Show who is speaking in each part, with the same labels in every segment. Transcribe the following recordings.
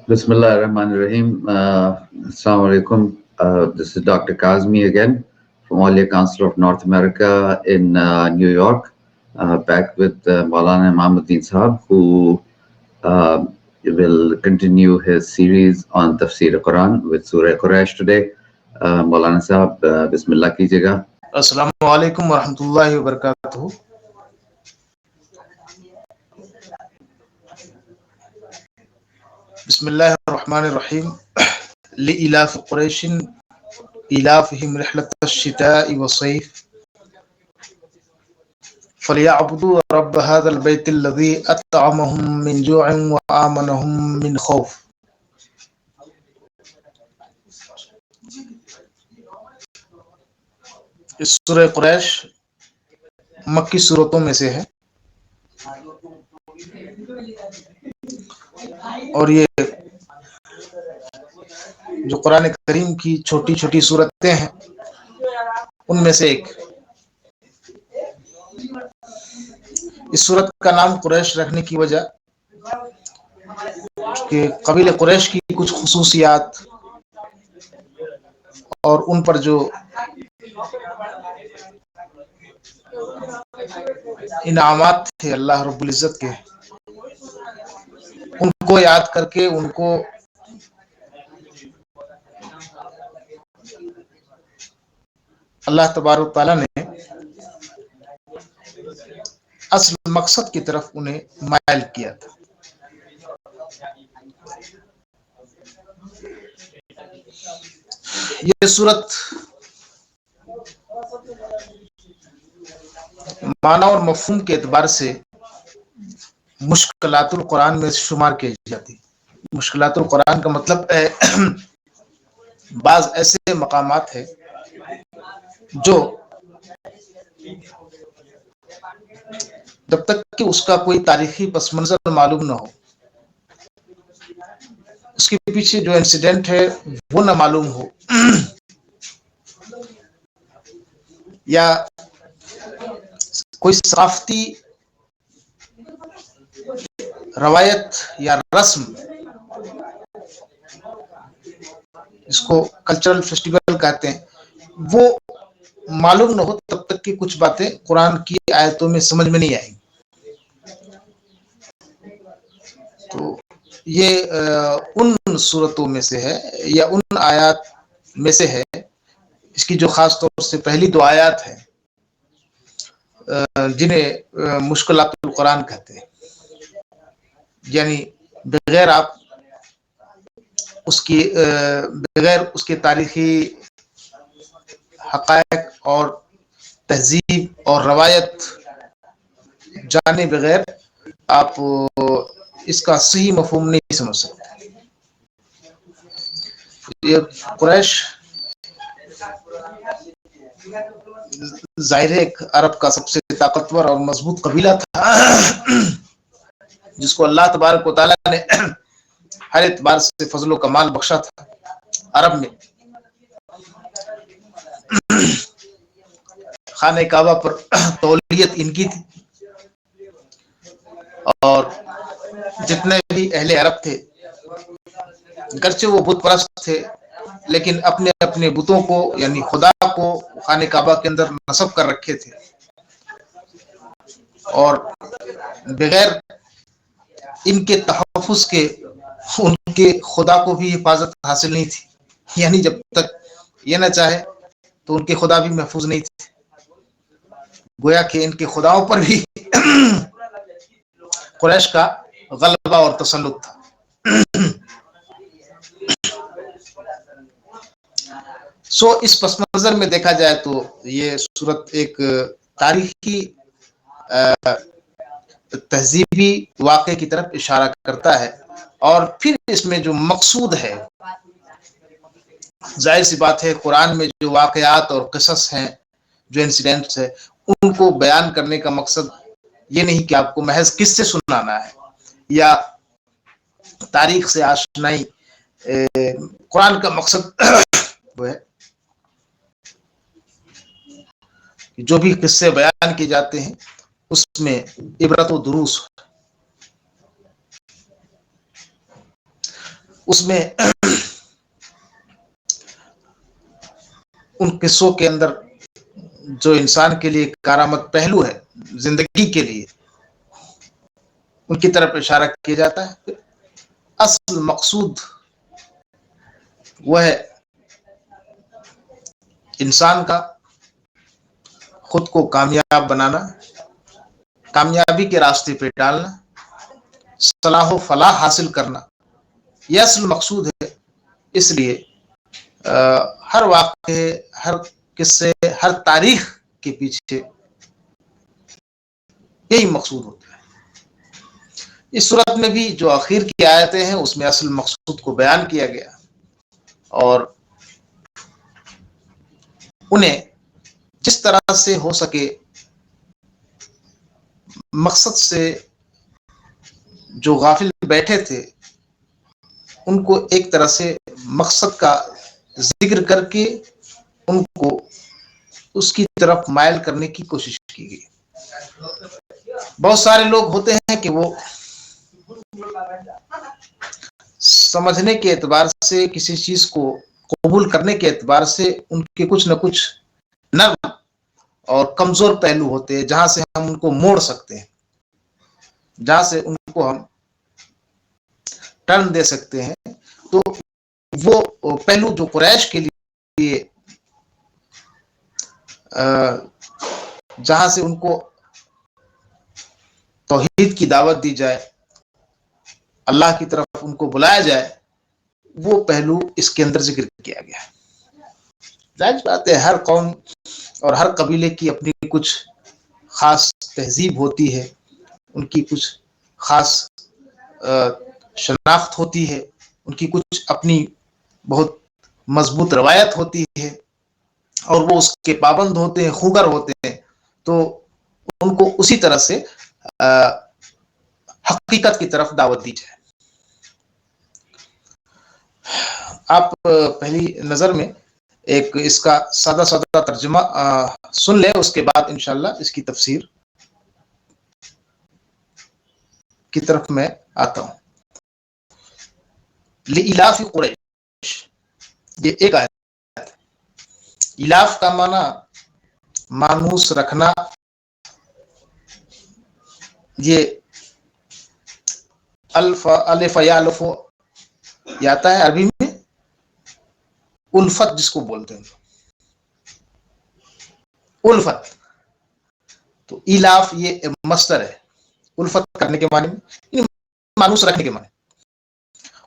Speaker 1: Bismillah ar-Rahman ar-Rahim. Assalamu alaikum. This is Dr. Kazmi again from Aulia Council of North America in New York, back with Maulana Imamuddin Sahab, who will continue his series on Tafsir al-Quran with Surah Quraysh today. Maulana Sahab, Bismillah kijega.
Speaker 2: Assalamu alaikum wa rahmatullahi wa barakatuh. Bismillahir Rahmanir Rahim. لإلاف قريش إلافهم رحلة الشتاء والصيف فليعبدوا رب هذا البيت الذي أطعمهم من جوع وآمنهم من خوف. اس سورہ قریش مکی سورتوں میں سے ہے اور یہ جو قرآن کریم کی چھوٹی چھوٹی سورتیں ہیں ان میں سے ایک. اس سورت کا نام قریش رکھنے کی وجہ کہ قبیلہ قریش کی کچھ خصوصیات اور ان پر جو انعامات تھے اللہ رب العزت کے ان کو یاد کر کے ان کو اللہ تبارک تعالیٰ نے اصل مقصد کی طرف انہیں مائل کیا تھا. یہ سورت معنی اور مفہوم کے اعتبار سے مشکلات القرآن میں شمار کی جاتی. مشکلات القرآن کا مطلب ہے بعض ایسے مقامات ہیں جو جب تک کہ اس کا کوئی تاریخی پس منظر معلوم نہ ہو، اس کے پیچھے جو انسیڈنٹ ہے وہ نہ معلوم ہو، یا کوئی ثقافتی روایت یا رسم جس کو کلچرل فیسٹیول کہتے ہیں وہ معلوم نہ ہو، تب تک کہ کچھ باتیں قرآن کی آیتوں میں سمجھ میں نہیں آئیں. تو یہ ان صورتوں میں سے ہے یا ان آیات میں سے ہے. اس کی جو خاص طور سے پہلی دو آیات ہیں جنہیں مشکلات القرآن کہتے ہیں، یعنی بغیر آپ اس کی بغیر اس کے تاریخی حقائق اور تہذیب اور روایت جانے بغیر آپ اس کا صحیح مفہوم نہیں سمجھ سکتے. یہ قریش ظاہر ہے ایک عرب کا سب سے طاقتور اور مضبوط قبیلہ تھا جس کو اللہ تبارک و تعالیٰ نے ہر اعتبار سے فضل و کمال بخشا تھا. عرب میں خانہ کعبہ پر تولیت ان کی تھی اور جتنے بھی اہل عرب تھے گرچہ وہ بت پرست تھے لیکن اپنے اپنے بتوں کو یعنی خدا کو خانہ کعبہ کے اندر نصب کر رکھے تھے اور بغیر ان کے تحفظ کے ان کے خدا کو بھی حفاظت حاصل نہیں تھی. یعنی جب تک یہ نہ چاہے تو ان کے خدا بھی محفوظ نہیں تھے. گویا کہ ان کے خداؤں پر بھی قریش کا غلبہ اور تسلط تھا. اس پس منظر میں دیکھا جائے تو یہ صورت ایک تاریخی تہذیبی واقعے کی طرف اشارہ کرتا ہے اور پھر اس میں جو مقصود ہے ظاہر سی بات ہے قرآن میں جو واقعات اور قصص ہیں جو انسیڈنٹس ہیں ان کو بیان کرنے کا مقصد یہ نہیں کہ آپ کو محض قصے سنانا ہے یا تاریخ سے آشنائی. قرآن کا مقصد وہ ہے کہ جو بھی قصے بیان کیے جاتے ہیں اس میں عبرت و دروس. اس میں ان قصوں کے اندر جو انسان کے لیے کارآمد پہلو ہے زندگی کے لیے، ان کی طرف اشارہ کیا جاتا ہے۔ اصل مقصود وہ ہے انسان کا خود کو کامیاب بنانا، کامیابی کے راستے پہ ڈالنا، صلاح و فلاح حاصل کرنا، یہ اصل مقصود ہے۔ اس لیے ہر واقعے، ہر قصے، ہر تاریخ کے پیچھے یہی مقصود ہوتا ہے۔ اس صورت میں بھی جو آخر کی آیتیں ہیں اس میں اصل مقصود کو بیان کیا گیا اور انہیں جس طرح سے ہو سکے مقصد سے جو غافل بیٹھے تھے ان کو ایک طرح سے مقصد کا ذکر کر کے ان کو اس کی طرف مائل کرنے کی کوشش کی گئی۔ بہت سارے لوگ ہوتے ہیں کہ وہ سمجھنے کے اعتبار سے، کسی چیز کو قبول کرنے کے اعتبار سے ان کے کچھ نہ کچھ نرم اور کمزور پہلو ہوتے ہیں، جہاں سے ہم ان کو موڑ سکتے ہیں، جہاں سے ان کو ہم ٹرن دے سکتے ہیں۔ تو وہ پہلو جو قریش کے لیے جہاں سے ان کو توحید کی دعوت دی جائے، اللہ کی طرف ان کو بلایا جائے، وہ پہلو اس کے اندر ذکر کیا گیا ہے۔ ظاہر بات ہے ہر قوم اور ہر قبیلے کی اپنی کچھ خاص تہذیب ہوتی ہے، ان کی کچھ خاص شناخت ہوتی ہے، ان کی کچھ اپنی بہت مضبوط روایت ہوتی ہے اور وہ اس کے پابند ہوتے ہیں، خوگر ہوتے ہیں۔ تو ان کو اسی طرح سے حقیقت کی طرف دعوت دی جائے۔ آپ پہلی نظر میں ایک اس کا سادہ سادہ ترجمہ سن لیں، اس کے بعد انشاءاللہ اس کی تفسیر کی طرف میں آتا ہوں۔ لإلاف قریش، یہ ایک آیت ہے۔ الاف کا معنی مانوس رکھنا، یہ الف یا الف یہ آتا ہے عربی میں الفت، جس کو بولتے ہیں الفت۔ تو الاف یہ مصدر ہے، الفت کرنے کے معنی میں، مانوس رکھنے کے معنی۔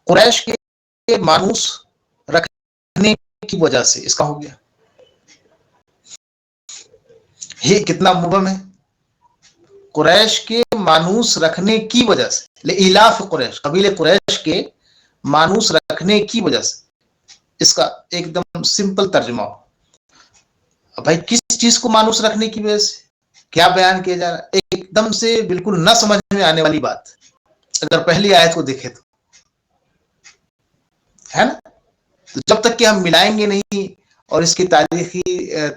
Speaker 2: قریش کے مانوس رکھنے کی وجہ سے اس کا ہو گیا، یہ کتنا مبہم ہے۔ قریش کے مانوس رکھنے کی وجہ سے، لإلاف قریش، قبیلے قریش کے مانوس رکھنے کی وجہ سے، اس کا ایک دم سمپل ترجمہ ہو۔ بھائی کس چیز کو مانوس رکھنے کی وجہ سے کیا بیان کیا جا رہا ہے؟ ایک دم سے بالکل نہ سمجھ میں آنے والی بات اگر پہلی آیت کو دیکھے تو ہے نا۔ تو جب تک کہ ہم ملائیں گے نہیں اور اس کی تاریخی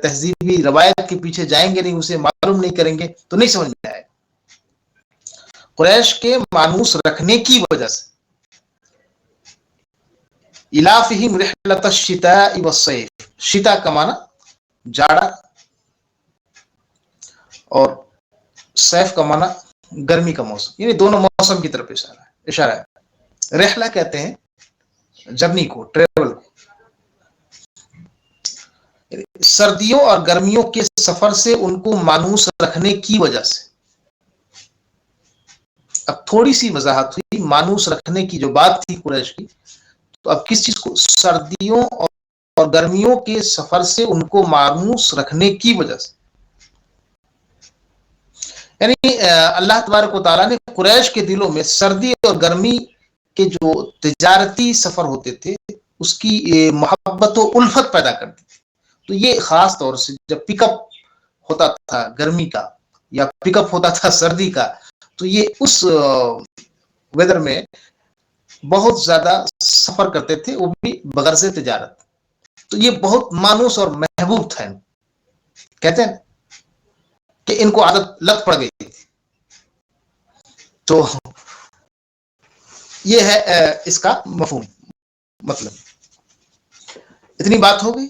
Speaker 2: تہذیبی روایت کے پیچھے جائیں گے نہیں، اسے معلوم نہیں کریں گے تو نہیں سمجھ میں آئے۔ قریش کے مانوس رکھنے کی وجہ سے، الافہم رحلۃ الشتاء والصیف، شتاء کا معنی جاڑا اور صیف کا معنی گرمی کا موسم، یعنی دونوں موسم کی طرف اشارہ ہے۔ رحلہ کہتے ہیں جرنی کو، ٹریول کو۔ سردیوں اور گرمیوں کے سفر سے ان کو مانوس رکھنے کی وجہ سے، اب تھوڑی سی وضاحت ہوئی مانوس رکھنے کی جو بات تھی قریش کی، تو اب کس چیز کو؟ سردیوں اور گرمیوں کے سفر سے ان کو مانوس رکھنے کی وجہ سے، یعنی اللہ تبارک و تعالیٰ نے قریش کے دلوں میں سردی اور گرمی کے جو تجارتی سفر ہوتے تھے اس کی محبت و الفت پیدا کر دی۔ تو یہ خاص طور سے جب پک اپ ہوتا تھا گرمی کا یا پک اپ ہوتا تھا سردی کا، تو یہ اس ویدر میں بہت زیادہ سفر کرتے تھے، وہ بھی بغرض تجارت۔ تو یہ بہت مانوس اور محبوب تھا۔ کہتے ہیں کہ ان کو عادت لگ پڑ گئی تھی۔ تو یہ ہے اس کا مفہوم۔ مطلب اتنی بات ہو گئی.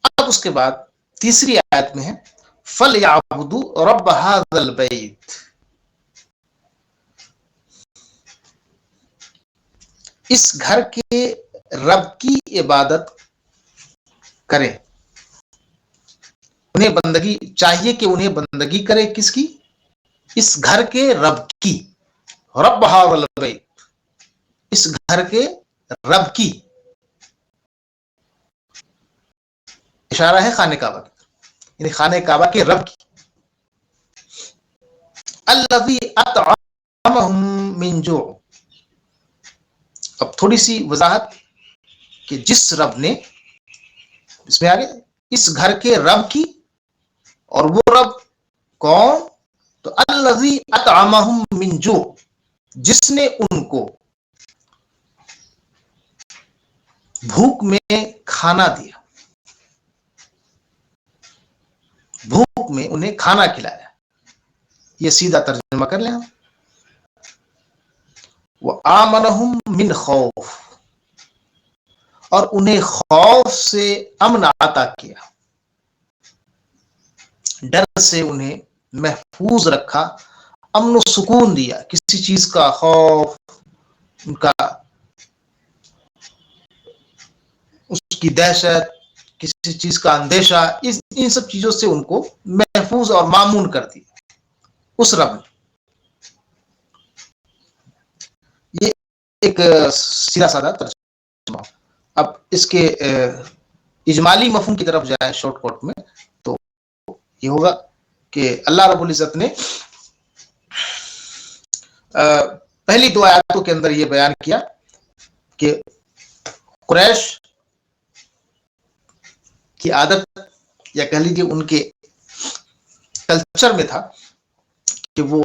Speaker 2: اب اس کے بعد تیسری آیت میں ہے فَلْيَعْبُدُوا رَبَّ هَذَا الْبَيْتِ، اس گھر کے رب کی عبادت کرے. انہیں بندگی چاہیے کہ انہیں بندگی کرے کس کی؟ اس گھر کے رب کی. رب هَذَا الْبَيْتِ، اس گھر کے رب کی. اشارہ ہے خانہ کعبہ کی، یعنی خانہ کعبہ کے رب کی. الذی اطعمہم من جوع، اب تھوڑی سی وضاحت کہ جس رب نے، اس میں آگے اس گھر کے رب کی، اور وہ رب کون؟ تو الذی اطعمہم من جوع، جس نے ان کو بھوک میں کھانا دیا، بھوک میں انہیں کھانا کھلایا. یہ سیدھا ترجمہ کر لیں. وَآمَنَهُم مِّنْ خَوْفٍ، اور انہیں خوف سے امن عطا کیا، ڈر سے انہیں محفوظ رکھا، امن و سکون دیا. کسی چیز کا خوف، ان کا اس کی دہشت، کسی چیز کا اندیشہ، ان سب چیزوں سے ان کو محفوظ اور مامون کر دیا اس رب نے. یہ ایک سیدھا سادہ ترجمہ. اب اس کے اجمالی مفہوم کی طرف جائے شارٹ کٹ میں، تو یہ ہوگا کہ اللہ رب العزت نے پہلی دو آیاتوں کے اندر یہ بیان کیا کہ قریش کی عادت، یا کہہ لیجیے ان کے کلچر میں تھا کہ وہ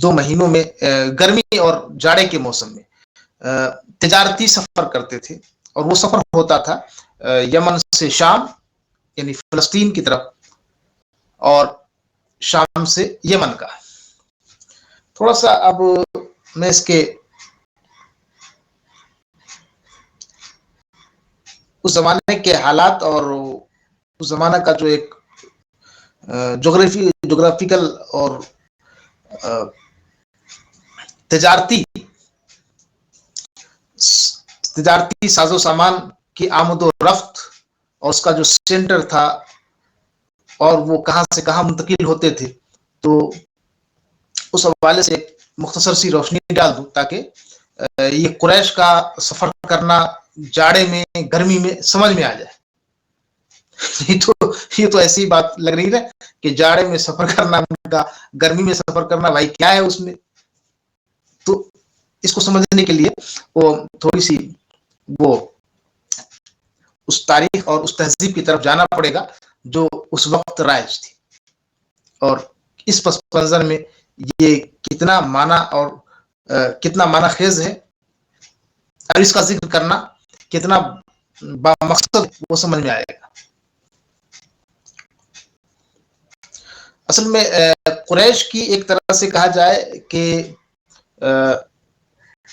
Speaker 2: 2 مہینوں میں، گرمی اور جاڑے کے موسم میں تجارتی سفر کرتے تھے. اور وہ سفر ہوتا تھا یمن سے شام، یعنی فلسطین کی طرف، اور شام سے یمن کا. تھوڑا سا اب میں اس کے اس زمانے کے حالات اور اس زمانہ کا جو ایک جغرافیکل اور تجارتی ساز و سامان کی آمد و رفت، اور اس کا جو سینٹر تھا، اور وہ کہاں سے کہاں منتقل ہوتے تھے، تو اس حوالے سے ایک مختصر سی روشنی ڈال دوں تاکہ یہ قریش کا سفر کرنا جاڑے میں، گرمی میں سمجھ میں آ جائے. یہ تو ایسی بات لگ رہی ہے کہ جاڑے میں سفر کرنا، گرمی میں سفر کرنا، بھائی کیا ہے اس میں. تو اس کو سمجھنے کے لیے وہ تھوڑی سی وہ اس تاریخ اور اس تہذیب کی طرف جانا پڑے گا جو اس وقت رائج تھی. اور اس پس منظر میں یہ کتنا معنی اور کتنا معنی خیز ہے، اور اس کا ذکر کرنا کتنا بامقصد، وہ سمجھ میں آئے گا. اصل میں قریش کی ایک طرح سے کہا جائے کہ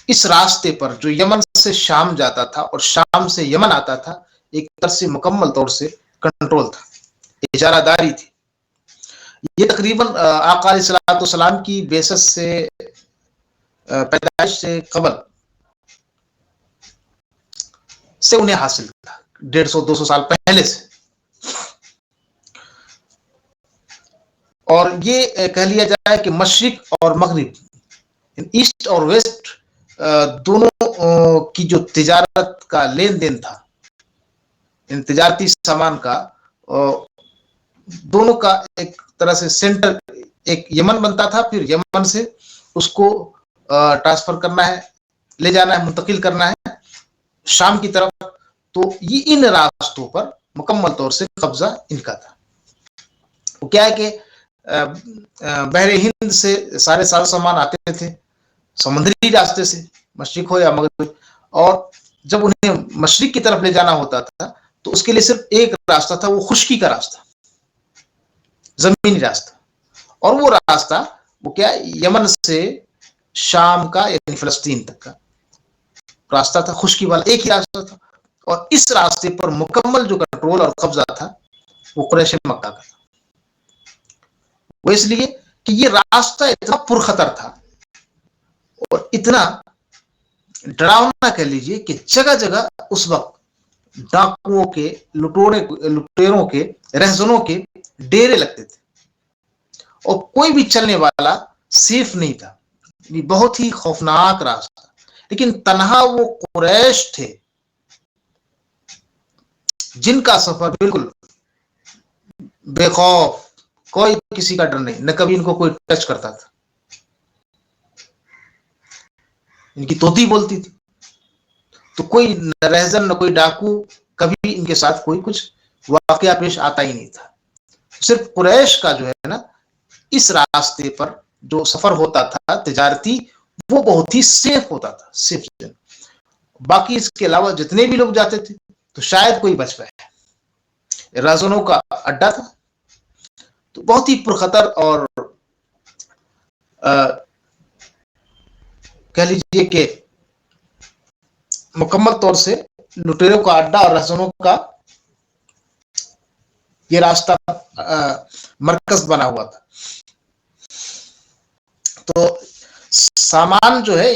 Speaker 2: اس راستے پر جو یمن سے شام جاتا تھا اور شام سے یمن آتا تھا، ایک طرح سے مکمل طور سے کنٹرول تھا، اجارہ داری تھی. یہ تقریباً آقا علیہ الصلوۃ والسلام کی بعثت سے، پیدائش سے قبل سے انہیں حاصل تھا، 150-200 سال پہلے سے. اور یہ کہہ لیا جائے کہ مشرق اور مغرب، ایسٹ اور ویسٹ، دونوں کی جو تجارت کا لین دین تھا، ان تجارتی سامان کا، دونوں کا ایک طرح سے سینٹر ایک یمن بنتا تھا. پھر یمن سے اس کو ٹرانسفر کرنا ہے، لے جانا ہے، منتقل کرنا ہے شام کی طرف. تو یہ ان راستوں پر مکمل طور سے قبضہ ان کا تھا. وہ کیا ہے کہ بحر ہند سے سارے سامان آتے تھے، سمندری راستے سے، مشرق ہو یا مغرب. اور جب انہیں مشرق کی طرف لے جانا ہوتا تھا تو اس کے لیے صرف ایک راستہ تھا، وہ خشکی کا راستہ، زمینی راستہ. اور وہ راستہ وہ کیا، یمن سے شام کا، یعنی فلسطین تک کا. راستہ تھا, خشکی والا ایک ہی راستہ تھا, اور اس راستے پر مکمل جو کنٹرول اور قبضہ تھا وہ قریش مکہ کا تھا. وہ اس لیے کہ یہ راستہ اتنا پرخطر تھا اور اتنا ڈراؤنا کہہ لیجیے کہ جگہ جگہ اس وقت ڈاکوؤں کے, لٹیروں کے, رہزنوں کے ڈیرے لگتے تھے, اور کوئی بھی چلنے والا سیف نہیں تھا. یہ بہت ہی خوفناک راستہ. لیکن تنہا وہ قریش تھے جن کا سفر بالکل بے خوف, کوئی کسی کا ڈر نہیں, نہ کبھی ان کو کوئی ٹچ کرتا تھا. ان کی طوطی بولتی تھی, تو کوئی نہ رہزن نہ کوئی ڈاکو, کبھی ان کے ساتھ کوئی کچھ واقعہ پیش آتا ہی نہیں تھا. صرف قریش کا جو ہے نا اس راستے پر جو سفر ہوتا تھا تجارتی, وہ بہت ہی سیف ہوتا تھا, سیف. باقی اس کے علاوہ جتنے بھی لوگ جاتے تھے تو شاید کوئی بچ پائے. رہزنوں کا اڈا تھا, تو بہت ہی پرخطر اور کہہ لیجیے کہ مکمل طور سے لٹیروں کا اڈا اور رہزنوں کا یہ راستہ مرکز بنا ہوا تھا. تو سامان جو ہے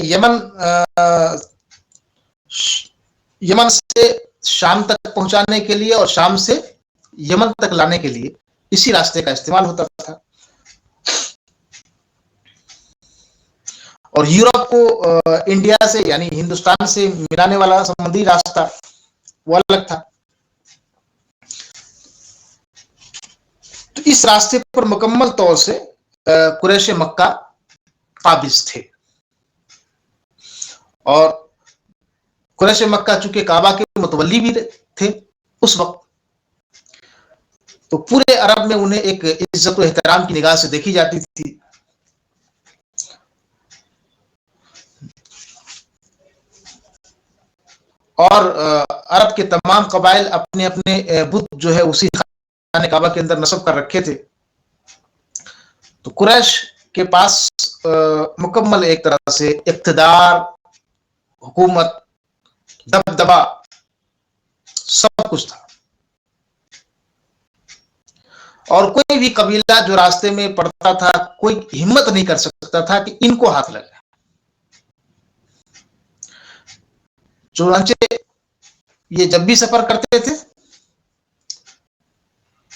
Speaker 2: یمن سے شام تک پہنچانے کے لیے اور شام سے یمن تک لانے کے لیے اسی راستے کا استعمال ہوتا تھا. اور یورپ کو انڈیا سے یعنی ہندوستان سے ملانے والا سمندری راستہ وہ الگ تھا. تو اس راستے پر مکمل طور سے قریش مکہ قابض تھے, اور قریش مکہ چونکہ کعبہ کے متولی بھی تھے اس وقت, تو پورے عرب میں انہیں ایک عزت و احترام کی نگاہ سے دیکھی جاتی تھی. اور عرب کے تمام قبائل اپنے اپنے بت جو ہے اسی خانہ کعبہ کے اندر نصب کر رکھے تھے. تو قریش کے پاس مکمل ایک طرح سے اقتدار, حکومت, دبدبا سب کچھ تھا. اور کوئی بھی قبیلہ جو راستے میں پڑتا تھا کوئی ہمت نہیں کر سکتا تھا کہ ان کو ہاتھ لگائے. چنانچہ یہ جب بھی سفر کرتے تھے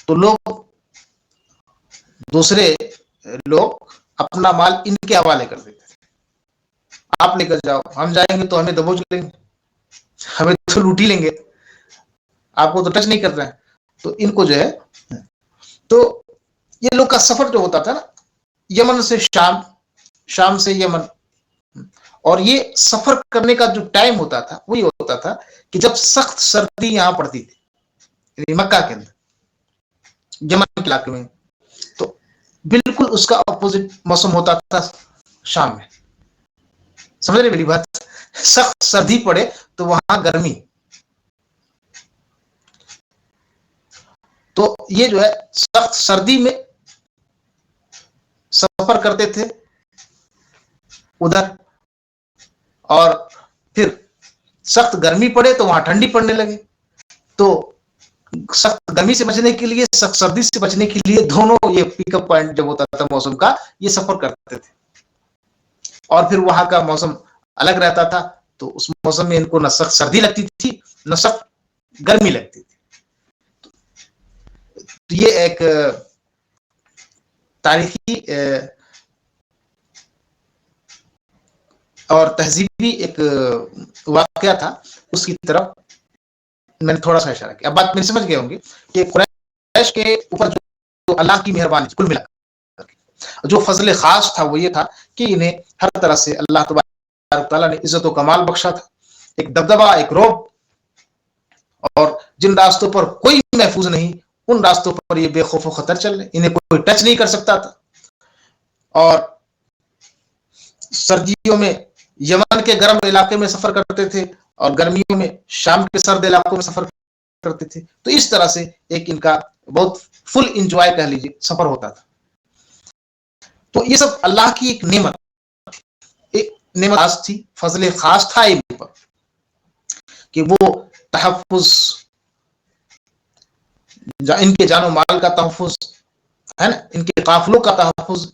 Speaker 2: تو دوسرے لوگ اپنا مال ان کے حوالے کر دیتے تھے. آپ لے کر جاؤ, ہم جائیں گے تو ہمیں دبوچ لیں گے, ہمیں تو لوٹ ہی لیں گے, آپ کو تو ٹچ نہیں کر رہے ہیں. تو ان کو جو ہے, تو یہ لوگ کا سفر جو ہوتا تھا نا یمن سے شام, شام سے یمن, اور یہ سفر کرنے کا جو ٹائم ہوتا تھا وہی ہوتا تھا کہ جب سخت سردی یہاں پڑتی تھی, یعنی مکہ کے اندر, یمن کے علاقے میں, تو بالکل اس کا اپوزٹ موسم ہوتا تھا شام میں. سمجھ رہے میری بات؟ سخت سردی پڑے تو وہاں گرمی. تو یہ جو ہے سخت سردی میں سفر کرتے تھے ادھر, اور پھر سخت گرمی پڑے تو وہاں ٹھنڈی پڑنے لگے. تو سخت گرمی سے بچنے کے لیے, سخت سردی سے بچنے کے لیے, دونوں یہ پک اپ پوائنٹ جب ہوتا تھا موسم کا, یہ سفر کرتے تھے. اور پھر وہاں کا موسم الگ رہتا تھا, تو اس موسم میں ان کو نہ سخت سردی لگتی تھی نہ سخت گرمی لگتی تھی. تو یہ ایک تاریخی اور تہذیبی ایک واقعہ تھا, اس کی طرف میں نے تھوڑا سا اشارہ کیا. اب بات میں سمجھ گئے ہوں گے کہ قریش کے اوپر جو اللہ کی مہربانی کل ملا جو فضل خاص تھا وہ یہ تھا کہ انہیں ہر طرح سے اللہ تبارک تعالیٰ نے عزت و کمال بخشا تھا, ایک دبدبا, ایک رعب, اور جن راستوں پر کوئی محفوظ نہیں ان راستوں پر یہ بے خوف و خطر چل رہے, انہیں کوئی ٹچ نہیں کر سکتا تھا. اور سردیوں میں یمن کے گرم علاقے میں سفر کرتے تھے اور گرمیوں میں شام کے سرد علاقوں میں سفر کرتے تھے. تو اس طرح سے ایک ان کا بہت فل انجوائے کہہ لیجیے سفر ہوتا تھا. تو یہ سب اللہ کی ایک نعمت خاص تھی, فضل خاص تھا ان پر. کہ وہ تحفظ، ان کے جان و مال کا تحفظ ہے نا، ان کے قافلوں کا تحفظ،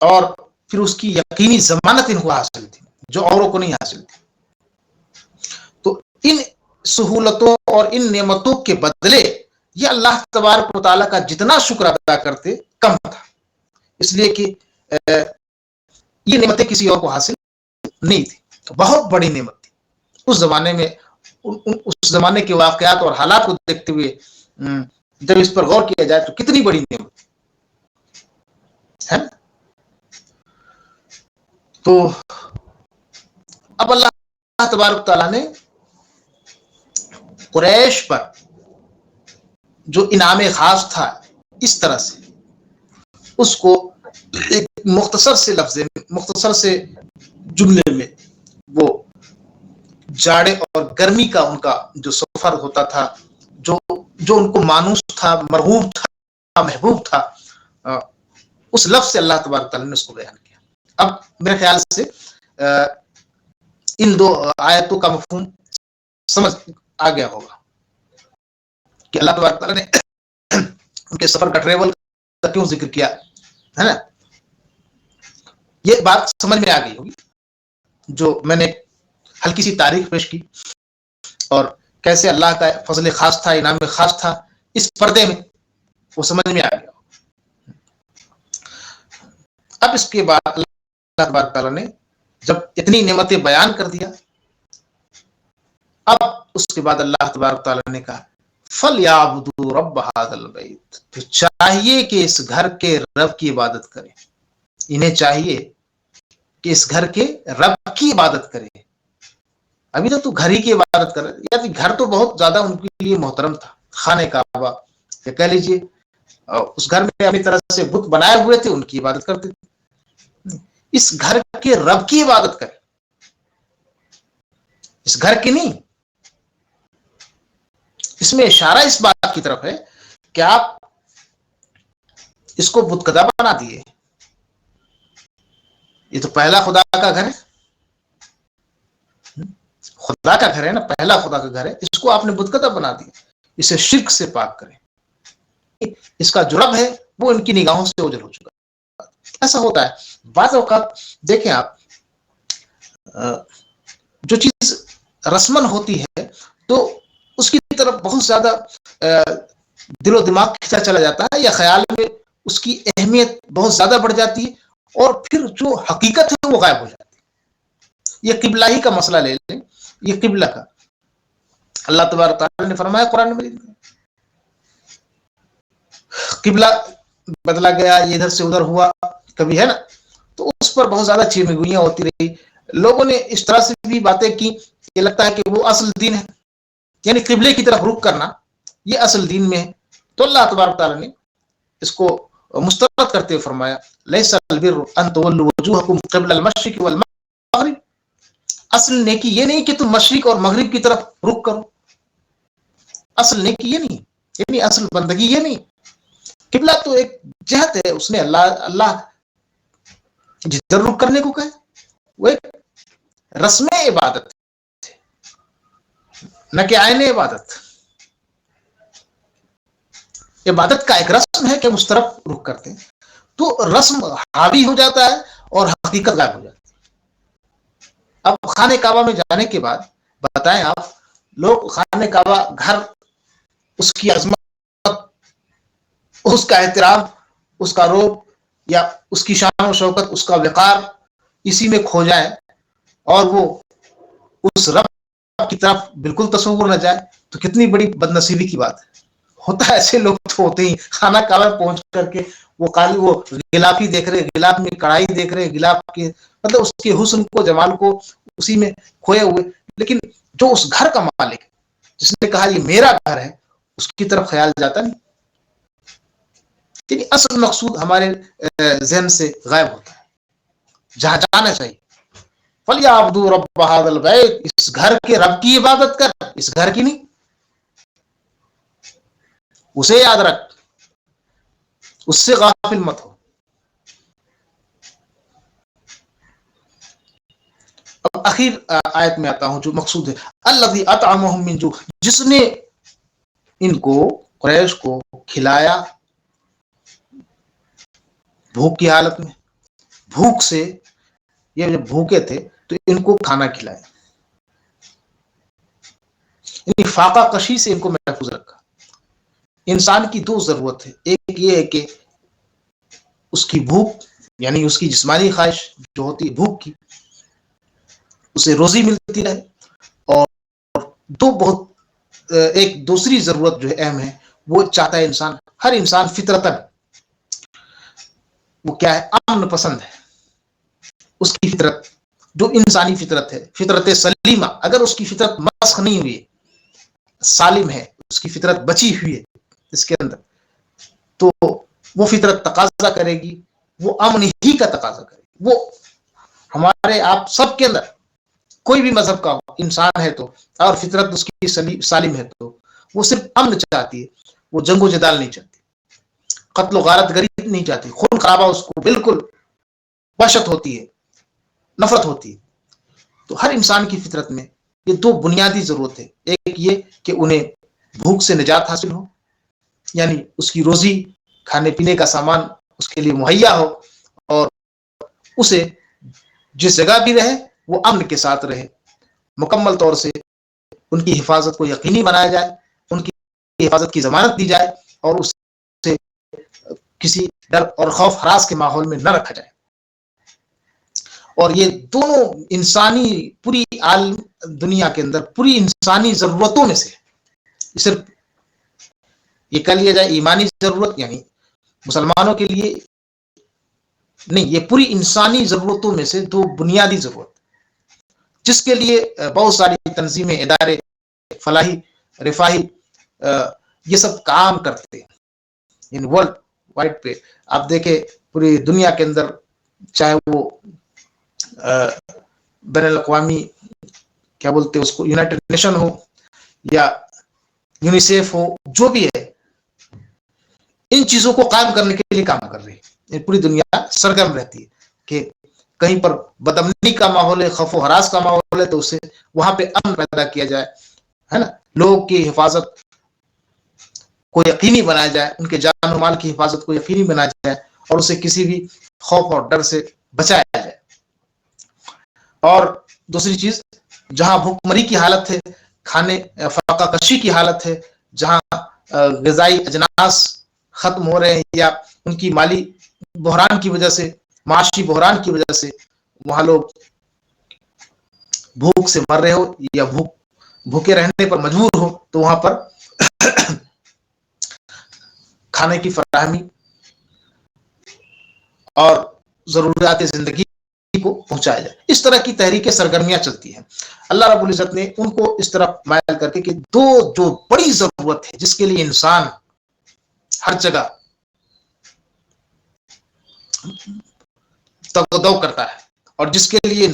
Speaker 2: اور پھر اس کی یقینی ضمانت ان کو حاصل تھی جو اوروں کو نہیں حاصل تھی. تو ان سہولتوں اور ان نعمتوں کے بدلے یہ اللہ تبارک و تعالیٰ کا جتنا شکر ادا کرتے کم تھا، اس لیے کہ یہ نعمتیں کسی اور کو حاصل نہیں تھی. تو بہت بڑی نعمت تھی اس زمانے میں. اس زمانے کے واقعات اور حالات کو دیکھتے ہوئے جب اس پر غور کیا جائے تو کتنی بڑی نعمت ہے. تو اب اللہ تبارک تعالیٰ نے قریش پر جو انعام خاص تھا اس طرح سے اس کو ایک مختصر سے لفظ، مختصر سے جملے میں، وہ جاڑے اور گرمی کا ان کا جو سفر ہوتا تھا، جو ان کو مانوس تھا، مرغوب تھا، محبوب تھا، اس لفظ سے اللہ تبارک تعالیٰ نے اس کو بیان کیا. اب میرے خیال سے ان دو آیتوں کا مفہوم سمجھ آ گیا ہوگا کہ اللہ تبارک تعالیٰ نے ان کے سفر کا، ٹریول کا کیوں ذکر کیا ہے نا. یہ بات سمجھ میں آ گئی ہوگی جو میں نے ہلکی سی تاریخ پیش کی، اور کیسے اللہ کا فضل خاص تھا، انعام خاص تھا اس پردے میں، وہ سمجھ میں آ گیا. اب اس کے بعد اللہ تبارک تعالیٰ نے جب اتنی نعمتیں بیان کر دیا، اب اس کے بعد اللہ تبارک تعالیٰ نے کہا فَلْيَعْبُدُوا رَبَّ هَذَا الْبَيْتِ، تو چاہیے کہ اس گھر کے رب کی عبادت کریں. انہیں چاہیے کہ اس گھر کے رب کی عبادت کریں. ابھی تو گھر ہی کی عبادت کر رہے، یا گھر تو بہت زیادہ ان کے لیے محترم تھا، خانہ کعبہ یا کہہ لیجیے اس گھر میں اپنی طرح سے بت بنائے ہوئے تھے، ان کی عبادت کرتے تھے. اس گھر کے رب کی عبادت کریں، اس گھر کی نہیں. اس میں اشارہ اس بات کی طرف ہے کہ آپ اس کو بتکدہ بنا دیے. یہ تو پہلا خدا کا گھر ہے، خدا کا گھر ہے نا، پہلا خدا کا گھر ہے، اس کو آپ نے بتکدہ بنا دیا. اسے شرک سے پاک کریں. اس کا جو رب ہے وہ ان کی نگاہوں سے اوجھل ہو چکا. ایسا ہوتا ہے بعض اوقات. دیکھیں آپ، جو چیز رسمن ہوتی ہے تو اس کی طرف بہت زیادہ دل و دماغ کھینچا چلا جاتا ہے، یا خیال میں اس کی اہمیت بہت زیادہ بڑھ جاتی ہے، اور پھر جو حقیقت ہے وہ غائب ہو جاتی ہے. یہ قبلہ ہی کا مسئلہ لے لیں. یہ قبلہ کا اللہ تبارک تعالیٰ نے فرمایا قرآن میں، قبلہ بدلا گیا، یہ ادھر سے ادھر ہوا کبھی، ہے نا. تو اس پر بہت زیادہ چیمگوئیاں ہوتی رہی. لوگوں نے اس طرح سے بھی باتیں کی کہ لگتا ہے کہ وہ اصل دین ہے، یعنی قبلے کی طرف رخ کرنا یہ اصل دین میں ہے. تو اللہ تبارک تعالیٰ نے اس کو مسترد کرتے ہوئے فرمایا لیس البر ان تولوا وجوہکم قبل المشرق والمغرب. اصل نیکی یہ نہیں کہ تم مشرق اور مغرب کی طرف رخ کرو. اصل نیکی یہ نہیں، یعنی اصل بندگی یہ نہیں. قبلہ تو ایک جہت ہے، اس نے اللہ جدھر رخ کرنے کو کہے، وہ ایک رسم عبادت نہ کہ عین عبادت. عبادت کا ایک رسم ہے کہ ہم اس طرف رخ کرتے ہیں، تو رسم حاوی ہو جاتا ہے اور حقیقت غائب ہو جاتی ہے. اب خانہ کعبہ میں جانے کے بعد بتائیں آپ، لوگ خانہ کعبہ گھر، اس کی عظمت، اس کا احترام، اس کا روب، یا اس کی شان و شوکت، اس کا وقار اسی میں کھو جائے، اور وہ اس رب کی طرف بالکل تصور نہ جائے، تو کتنی بڑی بد نصیبی کی بات ہے. ہوتا ہے ایسے لوگ تو ہوتے ہی خانہ کعبہ پہنچ کر کے وہ غلافی دیکھ رہے، غلاف میں کڑھائی دیکھ رہے، غلاف کے مطلب اس کے حسن کو، جمال کو اسی میں کھوئے ہوئے. لیکن جو اس گھر کا مالک، جس نے کہا یہ میرا گھر ہے، اس کی طرف خیال جاتا نہیں. اصل مقصود ہمارے ذہن سے غائب ہوتا ہے جہاں جانا چاہیے. فَلْيَعْبُدُوا رَبَّ هَذَا الْبَيْتِ، اس گھر کے رب کی عبادت کر، اس گھر کی نہیں. اسے یاد رکھ، اس سے غافل مت ہو. اب اخیر آیت میں آتا ہوں جو مقصود ہے. الذی اطعمہم من جوع، جس نے ان کو قریش کو کھلایا بھوک کی حالت میں، بھوک سے، یہ جب بھوکے تھے تو ان کو کھانا کھلایا، یعنی فاقہ کشی سے ان کو محفوظ رکھا۔ انسان کی دو ضرورت ہے، ایک یہ ہے کہ اس کی بھوک یعنی اس کی جسمانی خواہش جو ہوتی ہے بھوک کی، اسے روزی ملتی رہے، اور دو بہت ایک دوسری ضرورت جو ہے اہم ہے، وہ چاہتا ہے انسان، ہر انسان فطرتاً وہ کیا ہے، امن پسند ہے۔ اس کی فطرت جو انسانی فطرت ہے، فطرت سلیمہ، اگر اس کی فطرت مسخ نہیں ہوئی، سالم ہے، اس کی فطرت بچی ہوئی ہے اس کے اندر، تو وہ فطرت تقاضا کرے گی، وہ امن ہی کا تقاضا کرے گی۔ وہ ہمارے آپ سب کے اندر کوئی بھی مذہب کا ہو انسان ہے تو، اور فطرت اس کی سالم ہے تو وہ صرف امن چاہتی ہے، وہ جنگ و جدال نہیں چاہتی، قتل و غارت گری نہیں چاہتی، خون خرابہ اس کو بالکل وحشت ہوتی ہے، نفرت ہوتی ہے۔ تو ہر انسان کی فطرت میں یہ دو بنیادی ضرورت ہے، ایک یہ کہ انہیں بھوک سے نجات حاصل ہو، یعنی اس کی روزی، کھانے پینے کا سامان اس کے لیے مہیا ہو، اور اسے جس جگہ بھی رہے وہ امن کے ساتھ رہے، مکمل طور سے ان کی حفاظت کو یقینی بنایا جائے، ان کی حفاظت کی ضمانت دی جائے، اور اس سے کسی ڈر اور خوف ہراس کے ماحول میں نہ رکھا جائے۔ اور یہ دونوں انسانی پوری عالم دنیا کے اندر پوری انسانی ضرورتوں میں سے، صرف یہ کہہ لیا جائے ایمانی ضرورت یعنی مسلمانوں کے لیے نہیں، یہ پوری انسانی ضرورتوں میں سے دو بنیادی ضرورت، جس کے لیے بہت ساری تنظیمیں، ادارے، فلاحی، رفاہی، یہ سب کام کرتے ہیں۔ یعنی ورلڈ وائڈ پہ آپ دیکھیں پوری دنیا کے اندر، چاہے وہ بین الاقوامی کیا بولتے ہیں اس کو، یونائٹڈ نیشن ہو یا یونیسیف ہو، جو بھی ہے ان چیزوں کو قائم کرنے کے لیے کام کر رہی ہے۔ پوری دنیا سرگرم رہتی ہے کہ کہیں پر بدامنی کا ماحول ہے، خوف و ہراس کا ماحول ہے، تو اسے وہاں پہ امن پیدا کیا جائے، ہے نا، لوگوں کی حفاظت کو یقینی بنایا جائے، ان کے جان و مال کی حفاظت کو یقینی بنایا جائے، اور اسے کسی بھی خوف اور ڈر سے بچایا جائے۔ اور دوسری چیز، جہاں بھوک مری کی حالت ہے، کھانے فاقہ کشی کی حالت ہے، جہاں غذائی اجناس ختم ہو رہے ہیں، یا ان کی مالی بحران کی وجہ سے، معاشی بحران کی وجہ سے وہاں لوگ بھوک سے مر رہے ہو یا بھوکے رہنے پر مجبور ہو، تو وہاں پر کھانے کی فراہمی اور ضروریات زندگی کو پہنچایا جائے، اس طرح کی تحریکیں، سرگرمیاں چلتی ہیں۔ اللہ رب العزت نے ان کو اس طرح مائل کر کے کہ دو جو بڑی ضرورت ہے، جس کے لیے انسان ہر جگہ تگدو کرتا ہے، اور جس کے لیے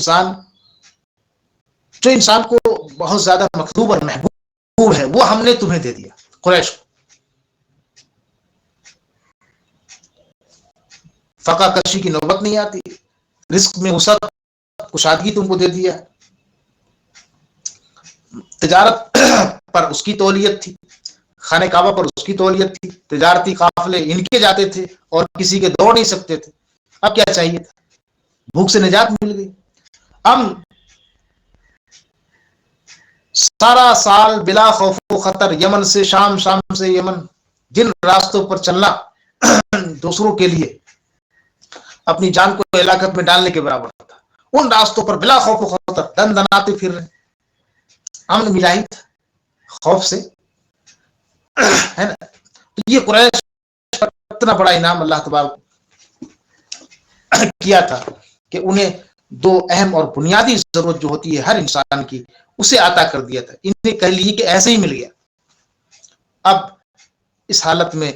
Speaker 2: جو انسان کو بہت زیادہ مطلوب اور محبوب ہے، وہ ہم نے تمہیں دے دیا قریش کو۔ فقہ کشی کی نوبت نہیں آتی، رزق میں وسعت، کشادگی تم کو دے دیا، تجارت پر اس کی تولیت تھی، خانہ کعبہ پر اس کی تولیت تھی، تجارتی قافلے ان کے جاتے تھے اور کسی کے دوڑ نہیں سکتے تھے۔ اب کیا چاہیے تھا؟ بھوک سے نجات مل گئی، سارا سال بلا خوف و خطر، یمن سے شام، شام سے یمن، جن راستوں پر چلنا دوسروں کے لیے اپنی جان کو ہلاکت میں ڈالنے کے برابر تھا، ان راستوں پر بلا خوف و خطر دن دناتے پھر رہے، امن ملا ہی تھا خوف سے، ہے نا۔ تو یہ قریش پر اتنا بڑا انعام اللہ تبارک کیا تھا کہ انہیں دو اہم اور بنیادی ضرورت جو ہوتی ہے ہر انسان کی، اسے عطا کر دیا تھا۔ انہیں کہہ لیے کہ ایسے ہی مل گیا۔ اب اس حالت میں،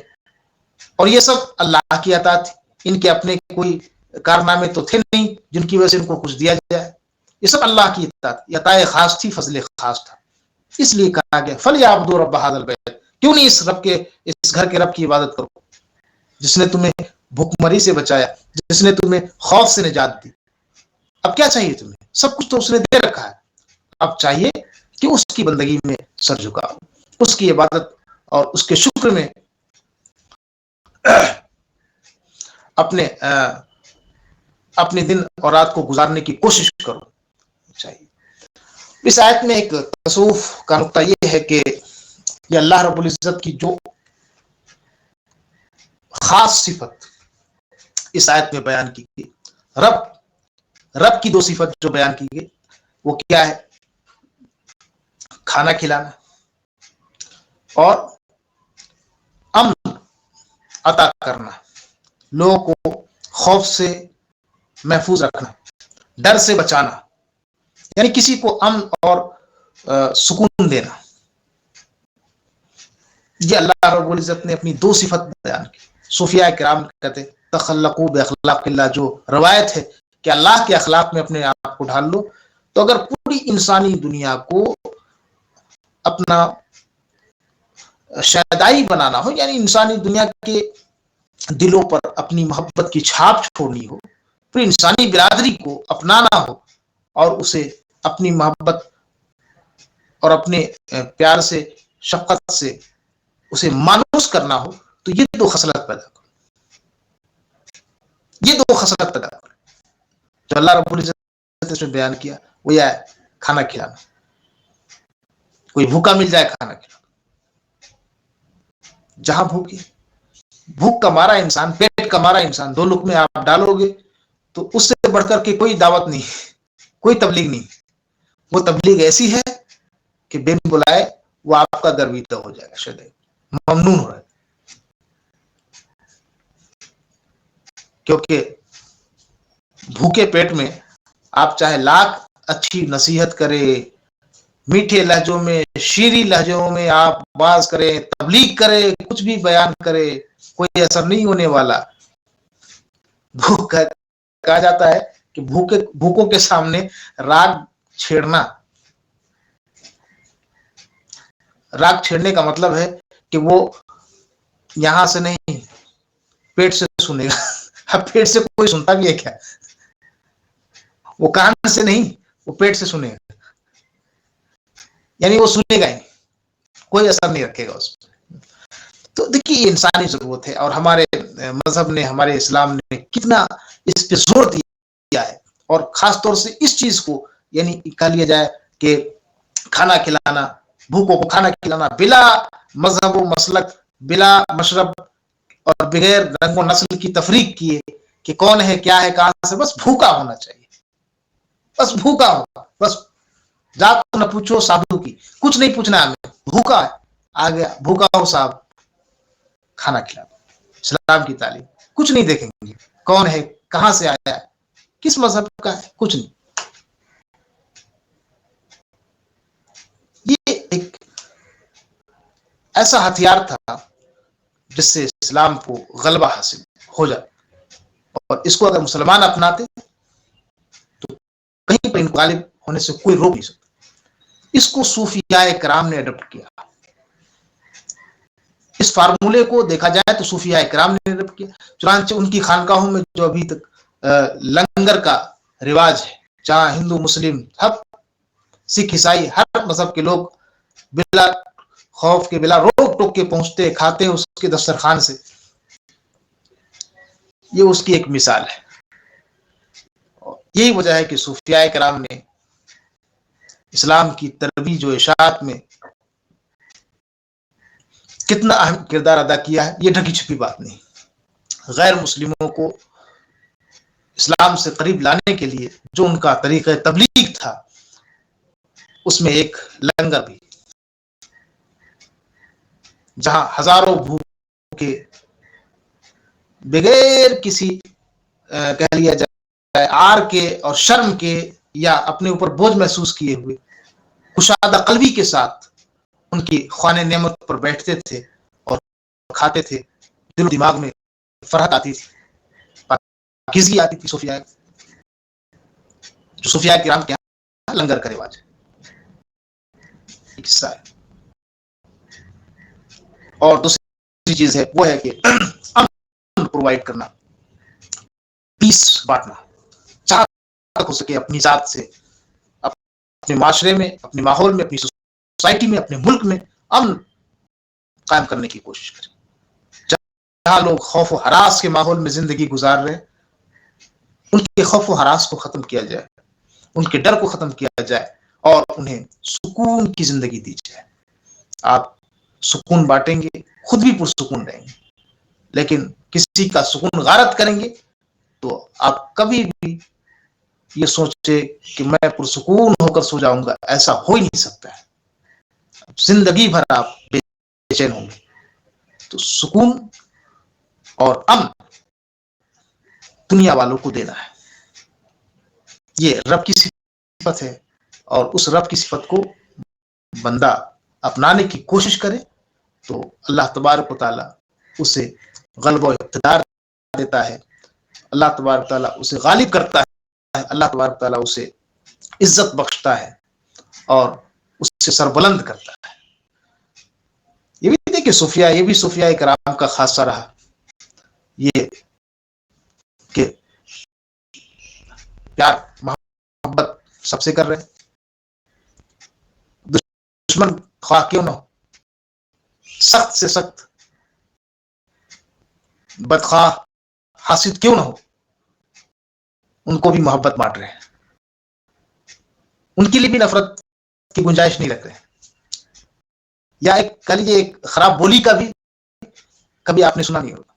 Speaker 2: اور یہ سب اللہ کی عطا تھی، ان کے اپنے کوئی کارنامے تو تھے نہیں جن کی وجہ سے ان کو کچھ دیا جائے، یہ سب اللہ کی عطا خاص تھی، فضل خاص تھا۔ اس لیے کہا گیا فَلْيَعْبُدُوا رَبَّ هَذَا الْبَيْتِ، کیوں نہیں اس گھر کے رب کی عبادت کرو، جس نے تمہیں بھوک مری سے بچایا، جس نے تمہیں خوف سے نجات دی۔ اب کیا چاہیے تمہیں؟ سب کچھ تو اس نے دے رکھا ہے، اب چاہیے کہ اس کی بندگی میں سر جھکاؤ, اس کی عبادت اور اس کے شکر میں اپنے دن اور رات کو گزارنے کی کوشش کرو چاہیے. اس آیت میں ایک تصوف کا نقطہ یہ ہے کہ یہ اللہ رب العزت کی جو خاص صفت اس آیت میں بیان کی گئی, رب کی 2 صفت جو بیان کی گئی وہ کیا ہے؟ کھانا کھلانا اور امن عطا کرنا, لوگوں کو خوف سے محفوظ رکھنا, ڈر سے بچانا, یعنی کسی کو امن اور سکون دینا. یہ اللہ رب العزت نے اپنی 2 صفت بیان کی. صوفیاء کرام کہتے تخلقوا باخلاق اللہ, جو روایت ہے کہ اللہ کے اخلاق میں اپنے آپ کو ڈھال لو. تو اگر پوری انسانی دنیا کو اپنا شیدائی بنانا ہو, یعنی انسانی دنیا کے دلوں پر اپنی محبت کی چھاپ چھوڑنی ہو, پوری انسانی برادری کو اپنانا ہو اور اسے اپنی محبت اور اپنے پیار سے شفقت سے اسے مانوس کرنا ہو, تو یہ 2 خصلت پیدا کرو, یہ 2 خصلت پیدا کرو جو اللہ رب العزت نے بیان کیا. وہ یہ ہے کھانا کھلانا. کوئی بھوکا مل جائے کھانا کھلانا. جہاں بھوک کا مارا انسان, پیٹ کا مارا انسان 2 لقمے آپ ڈالو گے تو اس سے بڑھ کر کے کوئی دعوت نہیں, کوئی تبلیغ نہیں. وہ تبلیغ ایسی ہے کہ بن بلائے وہ آپ کا درویدہ ہو جائے گا, شاید ممنون ہو رہا ہے. کیونکہ بھوکے پیٹ میں آپ چاہے لاکھ اچھی نصیحت کرے, میٹھے لہجوں میں, شیریں لہجوں میں آپ باز کرے, تبلیغ کرے, کچھ بھی بیان کرے, کوئی اثر نہیں ہونے والا. بھوک کہا جاتا ہے کہ بھوکوں کے سامنے راگ چھیڑنے کا مطلب ہے کہ وہ یہاں سے نہیں پیٹ سے سنے گا. اب پیٹ سے کوئی سنتا بھی ہے کیا؟ وہ کان سے نہیں, وہ پیٹ سے سنے گا, یعنی وہ سنے گا ہی, کوئی اثر نہیں رکھے گا اس پر. تو دیکھیے یہ انسانی ضرورت ہے, اور ہمارے مذہب نے, ہمارے اسلام نے کتنا اس پہ زور دیا ہے. اور خاص طور سے اس چیز کو, یعنی کہہ لیا جائے کہ کھانا کھلانا, بھوکوں کو کھانا کھلانا بلا مذہب و مسلک, بلا مشرب اور بغیر رنگ و نسل کی تفریق کیے کہ کون ہے, کیا ہے, کہاں سے, بس بھوکا ہونا چاہیے, بس بھوکا ہوگا, بس ذات نہ پوچھو سادھو کی, کچھ نہیں پوچھنا ہمیں, بھوکا ہے آ گیا, بھوکا ہو صاحب, کھانا کھلا. اسلام کی تعلیم کچھ نہیں دیکھیں گے, کون ہے, کہاں سے آیا ہے, کس مذہب کا ہے, کچھ نہیں. یہ ایک ایسا ہتھیار تھا جس سے اسلام کو غلبہ حاصل ہو جائے, اور اس کو اگر مسلمان اپناتے تو کہیں پر ان کو غالب ہونے سے کوئی روک نہیں سکتا. اس کو صوفیاء کرام نے اڈاپٹ کیا. اس فارمولے کو دیکھا جائے تو صوفیاء کرام نے اڈاپٹ کیا. چنانچہ ان کی خانقاہوں میں جو ابھی تک لنگر کا رواج ہے, جہاں ہندو, مسلم, سکھ, عیسائی, ہر مذہب کے لوگ بلا خوف کے, بلا روک ٹوک کے پہنچتے, کھاتے اس کے دسترخوان سے, یہ اس کی ایک مثال ہے. یہی وجہ ہے کہ صوفیاء کرام نے اسلام کی ترویج و اشاعت میں کتنا اہم کردار ادا کیا ہے, یہ ڈھکی چھپی بات نہیں. غیر مسلموں کو اسلام سے قریب لانے کے لیے جو ان کا طریقہ تبلیغ تھا, اس میں ایک لنگر بھی, جہاں ہزاروں بھوکے بغیر کسی کہہ لیا جائے آر کے اور شرم کے یا اپنے اوپر بوجھ محسوس کیے ہوئے کشادہ قلبی کے ساتھ ان کی خوان نعمت پر بیٹھتے تھے اور کھاتے تھے. دل و دماغ میں فرحت آتی تھی, پاکیزگی آتی تھی. صوفیاء کرام کے یہاں لنگر کا رواج ہے, ایک حصہ ہے. اور دوسری چیز ہے وہ ہے کہ امن پرووائڈ کرنا, پیس بانٹنا, جہاں تک ہو سکے اپنی ذات سے, اپنے معاشرے میں, اپنے ماحول میں, اپنی سوسائٹی میں، اپنے ملک میں امن قائم کرنے کی کوشش کریں. جہاں لوگ خوف و ہراس کے ماحول میں زندگی گزار رہے ہیں، ان کے خوف و ہراس کو ختم کیا جائے، ان کے ڈر کو ختم کیا جائے اور انہیں سکون کی زندگی دی جائے. آپ سکون بانٹیں گے، خود بھی پرسکون رہیں گے. لیکن کسی کا سکون غارت کریں گے تو آپ کبھی بھی یہ سوچے کہ میں پرسکون ہو کر سو جاؤں گا، ایسا ہو ہی نہیں سکتا ہے. زندگی بھر آپ بے چین ہوں گے. تو سکون اور امن دنیا والوں کو دینا ہے. یہ رب کی صفت ہے، اور اس رب کی صفت کو بندہ اپنانے کی کوشش کرے تو اللہ تبارک و تعالی اسے غلبہ و اقتدار دیتا ہے. اللہ تبارک و تعالی اسے غالب کرتا ہے. اللہ تبارک و تعالی اسے عزت بخشتا ہے اور اس سے سربلند کرتا ہے. یہ بھی دیکھیں صوفیاء، یہ بھی صوفیاء کرام کا خاصہ رہا یہ کہ پیار محبت سب سے کر رہے ہیں. دشمن خواہ کیوں نہ ہو، سخت سے سخت بدخواہ حاسد کیوں نہ ہو، ان کو بھی محبت بانٹ رہے ہیں. ان کے لیے بھی نفرت کی گنجائش نہیں رکھ رہے ہیں. یا ایک کہہ لیجیے ایک خراب بولی کا بھی کبھی آپ نے سنا نہیں ہوگا.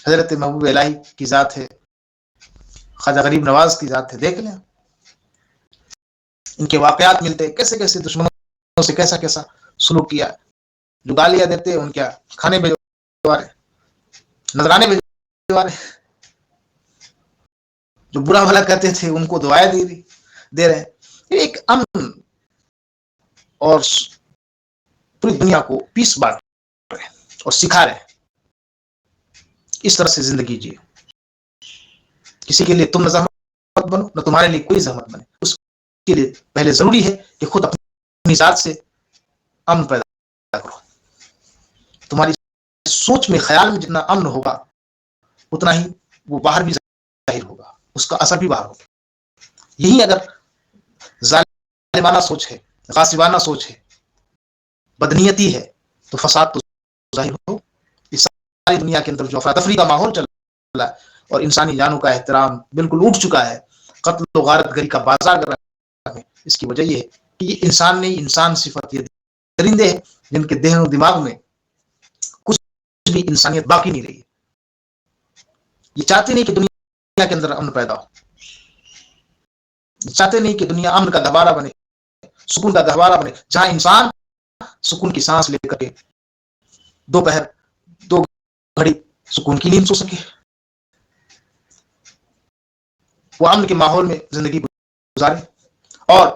Speaker 2: حضرت محبوب الہی کی ذات ہے، خواجہ غریب نواز کی ذات ہے، دیکھ لیں ان کے واقعات ملتے ہیں، کیسے کیسے دشمنوں سے کیسا کیسا سلوک کیا. جو گالیاں دیتے ان کیا کھانے بھجوا رہے، نذرانے بھجوا رہے، جو برا بھلا کہتے تھے ان کو دعائیں دے رہے ہیں. ایک امن اور پوری دنیا کو پیس بانٹ رہے ہیں اور سکھا رہے ہیں اس طرح سے زندگی جیے. کسی کے لیے تم نہ زحمت بنو، نہ تمہارے لیے کوئی زحمت بنے. اس کے لیے پہلے ضروری ہے کہ خود اپنی ذات سے امن پیدا کرو. تمہاری سوچ میں، خیال میں جتنا امن ہوگا اتنا ہی وہ باہر بھی ظاہر ہوگا، اس کا اثر بھی باہر ہوگا. یہی اگر ظالمانہ سوچ ہے، غاصبانہ سوچ ہے، بدنیتی ہے تو فساد تو ظاہر ہو. اس ساری دنیا کے اندر جو افراتفری کا ماحول چل رہا ہے اور انسانی جانوں کا احترام بالکل اٹھ چکا ہے، قتل و غارت گری کا بازار کر رہا ہے، اس کی وجہ یہ ہے کہ یہ انسان نہیں، انسان صفت یہ درندے ہیں جن کے ذہن و دماغ میں کچھ بھی انسانیت باقی نہیں رہی. یہ چاہتے نہیں کہ دنیا کے اندر امن پیدا ہو، چاہتے نہیں کہ دنیا امن کا گہوارہ بنے، سکون کا گہوارہ بنے، جہاں انسان سکون کی سانس لے کر کے دوپہر 2 گھڑی سکون کی نیند سو سکے. وہ امن کے ماحول میں زندگی گزارے اور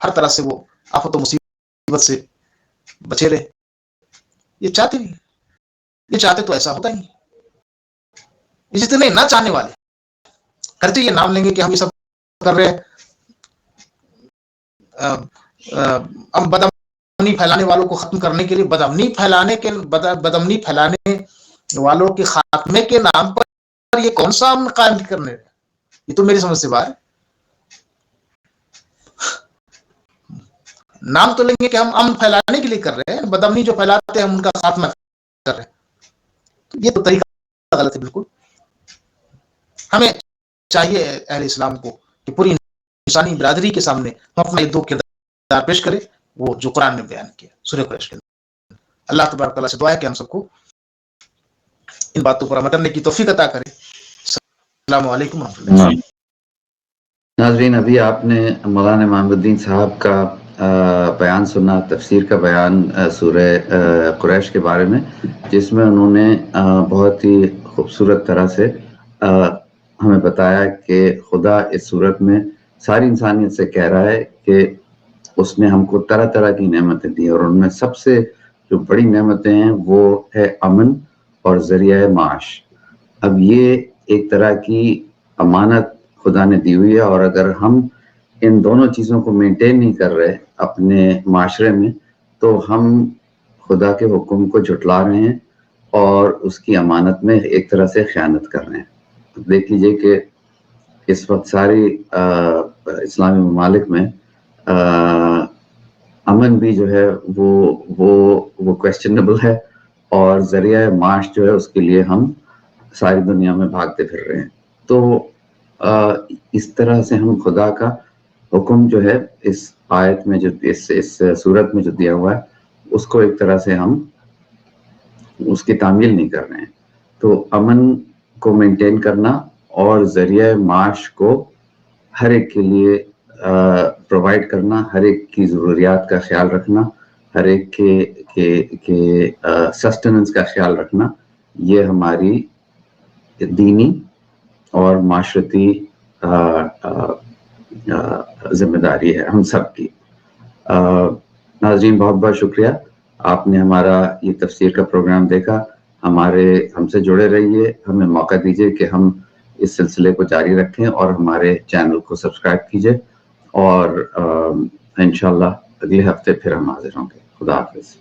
Speaker 2: ہر طرح سے وہ آفت و مصیبت سے بچے رہے. یہ چاہتے نہیں، یہ چاہتے تو ایسا ہوتا ہی نہیں. جتنے نہ چاہنے والے کرتے یہ نام لیں گے کہ ہم یہ سب کر رہے ہیں، ہم بدامنی پھیلانے والوں کو ختم کرنے کے لیے، بدامنی پھیلانے والوں کے خاتمے کے نام پر یہ کون سا امن قائم کرنے رہے؟ یہ تو میری سمجھ سے باہر. نام تو لیں گے کہ ہم امن پھیلانے کے لیے کر رہے ہیں، بدامنی جو پھیلاتے ہیں ہم ان کا خاتمہ کر رہے ہیں. یہ تو طریقہ غلط ہے بالکل. ہمیں چاہیے اہل اسلام کو کہ پوری انسانی برادری کے سامنے ہم اپنا 2 کردار پیش کریں، وہ جو قرآن نے بیان کیا سورہ قریش کے اندر. اللہ تبارک تعالیٰ سے دعا ہے کہ ہم سب کو ان باتوں پر عمل کرنے کی توفیق عطا کرے. السلام علیکم ورحمۃ اللہ.
Speaker 1: ناظرین، ابھی آپ نے مولانا امام الدین صاحب کا بیان سنا، تفسیر کا بیان سورہ قریش کے بارے میں، جس میں انہوں نے بہت ہی خوبصورت طرح سے ہمیں بتایا کہ خدا اس صورت میں ساری انسانیت سے کہہ رہا ہے کہ اس نے ہم کو طرح طرح کی نعمتیں دی، اور ان میں سب سے جو بڑی نعمتیں ہیں وہ ہے امن اور ذریعہ معاش. اب یہ ایک طرح کی امانت خدا نے دی ہوئی ہے، اور اگر ہم ان دونوں چیزوں کو مینٹین نہیں کر رہے اپنے معاشرے میں تو ہم خدا کے حکم کو جھٹلا رہے ہیں اور اس کی امانت میں ایک طرح سے خیانت کر رہے ہیں. دیکھ لیجئے کہ اس وقت ساری اسلامی ممالک میں امن بھی جو ہے وہ کویسچنیبل ہے، اور ذریعہ معاش جو ہے اس کے لیے ہم ساری دنیا میں بھاگتے پھر رہے ہیں. تو اس طرح سے ہم خدا کا حکم جو ہے اس آیت میں جو اس صورت میں جو دیا ہوا ہے اس کو ایک طرح سے ہم اس کی تعمیل نہیں کر رہے ہیں. تو امن کو مینٹین کرنا اور ذریعہ معاش کو ہر ایک کے لیے پرووائڈ کرنا، ہر ایک کی ضروریات کا خیال رکھنا، ہر ایک کے سسٹیننس کا خیال رکھنا، یہ ہماری دینی اور معاشرتی ذمہ داری ہے ہم سب کی. ناظرین بہت بہت شکریہ، آپ نے ہمارا یہ تفسیر کا پروگرام دیکھا. ہم سے جڑے رہیے، ہمیں موقع دیجیے کہ ہم اس سلسلے کو جاری رکھیں، اور ہمارے چینل کو سبسکرائب کیجیے، اور انشاءاللہ اگلے ہفتے پھر ہم حاضر ہوں گے. خدا حافظ.